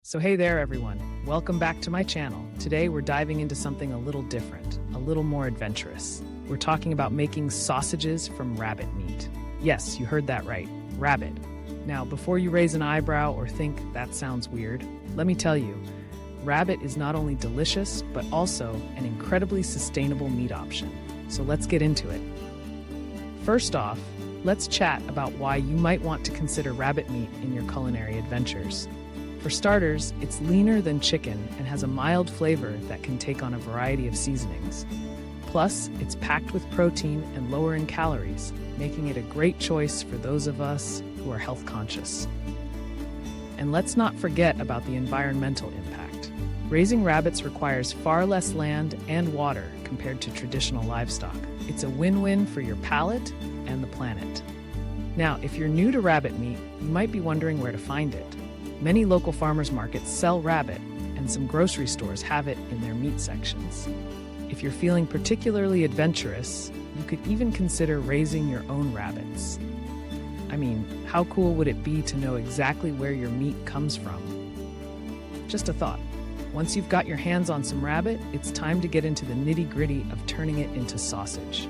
So hey there everyone, welcome back to my channel. Today we're diving into something a little different, a little more adventurous. We're talking about making sausages from rabbit meat. Yes, you heard that right, rabbit. Now, before you raise an eyebrow or think that sounds weird, let me tell you, rabbit is not only delicious, but also an incredibly sustainable meat option. So let's get into it. First off, let's chat about why you might want to consider rabbit meat in your culinary adventures. For starters, it's leaner than chicken and has a mild flavor that can take on a variety of seasonings. Plus, it's packed with protein and lower in calories, making it a great choice for those of us who are health conscious. And let's not forget about the environmental impact. Raising rabbits requires far less land and water compared to traditional livestock. It's a win-win for your palate and the planet. Now, if you're new to rabbit meat, you might be wondering where to find it. Many local farmers markets sell rabbit, and some grocery stores have it in their meat sections. If you're feeling particularly adventurous, you could even consider raising your own rabbits. I mean, how cool would it be to know exactly where your meat comes from? Just a thought. Once you've got your hands on some rabbit, it's time to get into the nitty-gritty of turning it into sausage.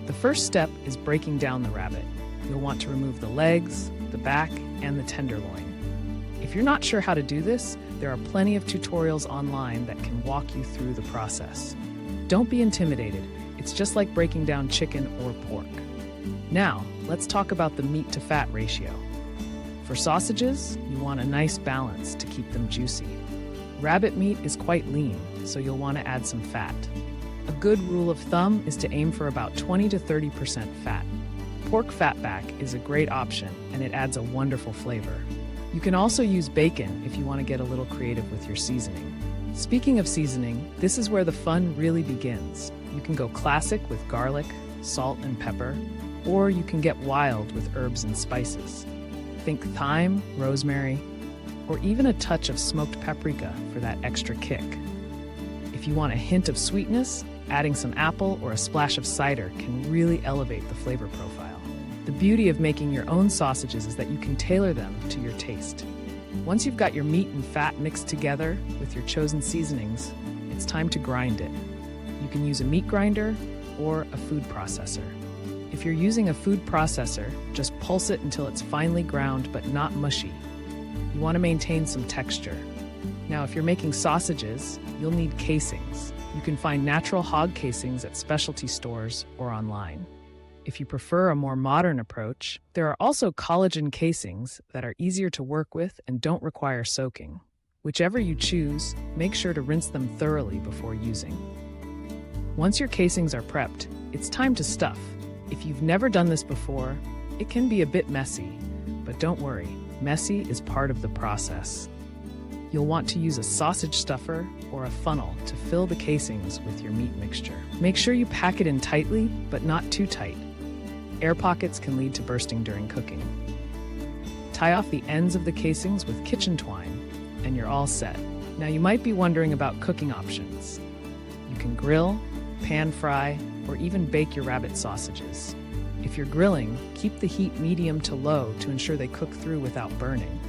The first step is breaking down the rabbit. You'll want to remove the legs, the back, and the tenderloin. If you're not sure how to do this, there are plenty of tutorials online that can walk you through the process. Don't be intimidated. It's just like breaking down chicken or pork. Now, let's talk about the meat to fat ratio. For sausages, you want a nice balance to keep them juicy. Rabbit meat is quite lean, so you'll want to add some fat. A good rule of thumb is to aim for about 20 to 30% fat. Pork fatback is a great option, and it adds a wonderful flavor. You can also use bacon if you want to get a little creative with your seasoning. Speaking of seasoning, this is where the fun really begins. You can go classic with garlic, salt, and pepper, or you can get wild with herbs and spices. Think thyme, rosemary, or even a touch of smoked paprika for that extra kick. If you want a hint of sweetness, adding some apple or a splash of cider can really elevate the flavor profile. The beauty of making your own sausages is that you can tailor them to your taste. Once you've got your meat and fat mixed together with your chosen seasonings, it's time to grind it. You can use a meat grinder or a food processor. If you're using a food processor, just pulse it until it's finely ground but not mushy. You want to maintain some texture. Now, if you're making sausages, you'll need casings. You can find natural hog casings at specialty stores or online. If you prefer a more modern approach, there are also collagen casings that are easier to work with and don't require soaking. Whichever you choose, make sure to rinse them thoroughly before using. Once your casings are prepped, it's time to stuff. If you've never done this before, it can be a bit messy, but don't worry, messy is part of the process. You'll want to use a sausage stuffer or a funnel to fill the casings with your meat mixture. Make sure you pack it in tightly, but not too tight. Air pockets can lead to bursting during cooking. Tie off the ends of the casings with kitchen twine, and you're all set. Now you might be wondering about cooking options. You can grill, pan fry, or even bake your rabbit sausages. If you're grilling, keep the heat medium to low to ensure they cook through without burning.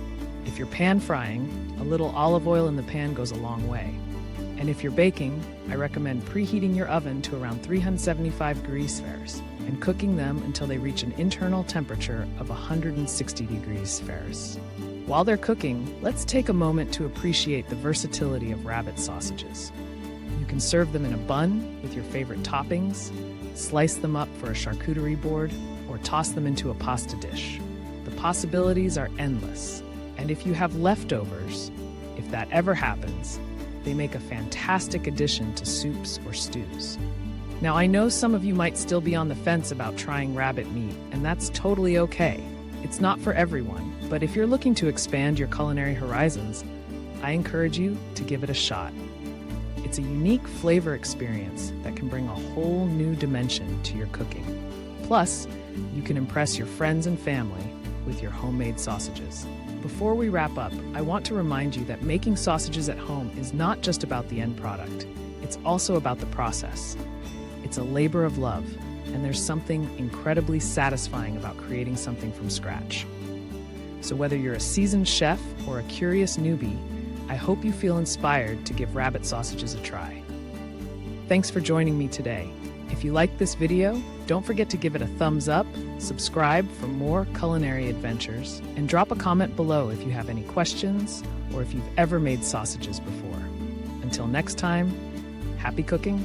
If you're pan frying, a little olive oil in the pan goes a long way. And if you're baking, I recommend preheating your oven to around 375 degrees Fahrenheit and cooking them until they reach an internal temperature of 160 degrees Fahrenheit. While they're cooking, let's take a moment to appreciate the versatility of rabbit sausages. You can serve them in a bun with your favorite toppings, slice them up for a charcuterie board, or toss them into a pasta dish. The possibilities are endless. And if you have leftovers, if that ever happens, they make a fantastic addition to soups or stews. Now, I know some of you might still be on the fence about trying rabbit meat, and that's totally okay. It's not for everyone, but if you're looking to expand your culinary horizons, I encourage you to give it a shot. It's a unique flavor experience that can bring a whole new dimension to your cooking. Plus, you can impress your friends and family with your homemade sausages. Before we wrap up, I want to remind you that making sausages at home is not just about the end product. It's also about the process. It's a labor of love, and there's something incredibly satisfying about creating something from scratch. So whether you're a seasoned chef or a curious newbie, I hope you feel inspired to give rabbit sausages a try. Thanks for joining me today. If you liked this video, don't forget to give it a thumbs up, subscribe for more culinary adventures, and drop a comment below if you have any questions or if you've ever made sausages before. Until next time, happy cooking.